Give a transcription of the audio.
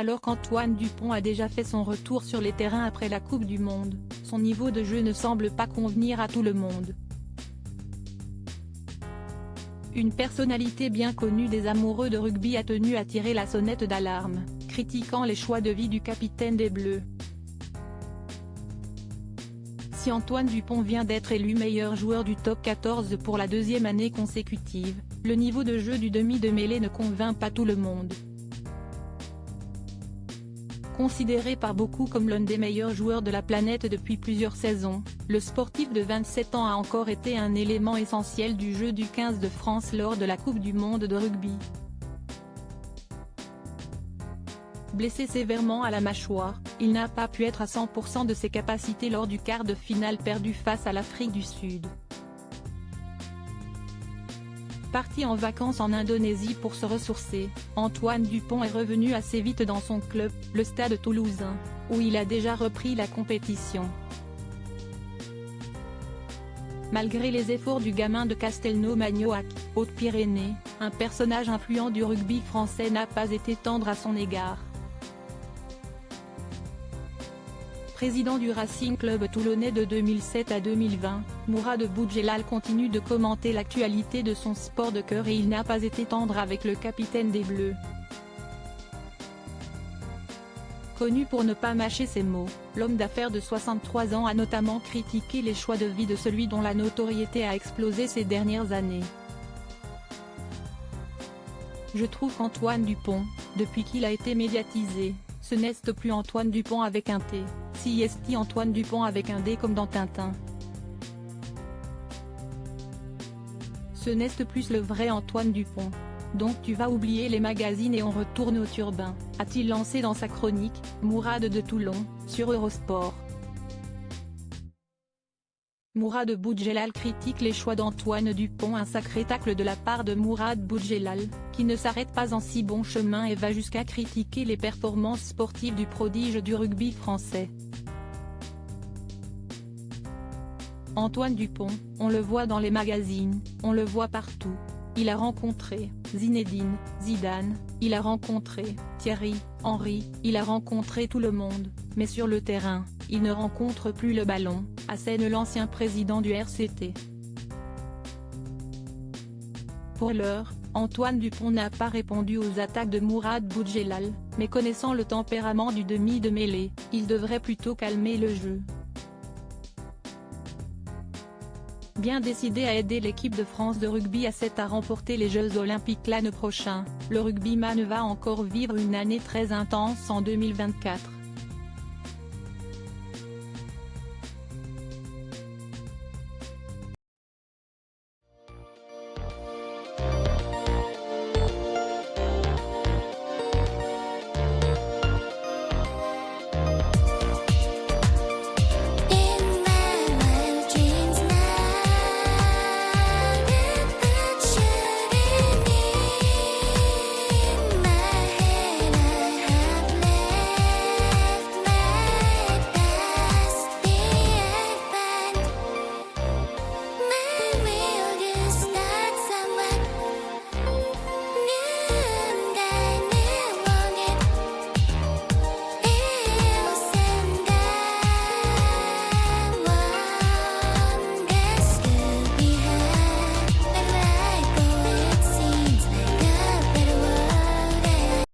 Alors qu'Antoine Dupont a déjà fait son retour sur les terrains après la Coupe du Monde, son niveau de jeu ne semble pas convenir à tout le monde. Une personnalité bien connue des amoureux de rugby a tenu à tirer la sonnette d'alarme, critiquant les choix de vie du capitaine des Bleus. Si Antoine Dupont vient d'être élu meilleur joueur du top 14 pour la deuxième année consécutive, le niveau de jeu du demi de mêlée ne convainc pas tout le monde. Considéré par beaucoup comme l'un des meilleurs joueurs de la planète depuis plusieurs saisons, le sportif de 27 ans a encore été un élément essentiel du jeu du 15 de France lors de la Coupe du Monde de rugby. Blessé sévèrement à la mâchoire, il n'a pas pu être à 100% de ses capacités lors du quart de finale perdu face à l'Afrique du Sud. Parti en vacances en Indonésie pour se ressourcer, Antoine Dupont est revenu assez vite dans son club, le Stade toulousain, où il a déjà repris la compétition. Malgré les efforts du gamin de Castelnau-Magnoac, Hautes-Pyrénées, un personnage influent du rugby français n'a pas été tendre à son égard. Président du Racing Club toulonnais de 2007 à 2020, Mourad Boudjelal continue de commenter l'actualité de son sport de cœur et il n'a pas été tendre avec le capitaine des Bleus. Connu pour ne pas mâcher ses mots, l'homme d'affaires de 63 ans a notamment critiqué les choix de vie de celui dont la notoriété a explosé ces dernières années. Je trouve qu'Antoine Dupont, depuis qu'il a été médiatisé, ce n'est plus Antoine Dupont avec un T, si est Antoine Dupont avec un D comme dans Tintin. Ce n'est plus le vrai Antoine Dupont. Donc tu vas oublier les magazines et on retourne au turbin, a-t-il lancé dans sa chronique, Mourad de Toulon, sur Eurosport. Mourad Boudjelal critique les choix d'Antoine Dupont, un sacré tacle de la part de Mourad Boudjelal, qui ne s'arrête pas en si bon chemin et va jusqu'à critiquer les performances sportives du prodige du rugby français. Antoine Dupont, on le voit dans les magazines, on le voit partout. Il a rencontré Zinedine Zidane, il a rencontré Thierry Henry, il a rencontré tout le monde, mais sur le terrain, il ne rencontre plus le ballon, assène l'ancien président du RCT. Pour l'heure, Antoine Dupont n'a pas répondu aux attaques de Mourad Boudjelal, mais connaissant le tempérament du demi de mêlée, il devrait plutôt calmer le jeu. Bien décidé à aider l'équipe de France de rugby à remporter les Jeux Olympiques l'année prochaine, le rugbyman va encore vivre une année très intense en 2024.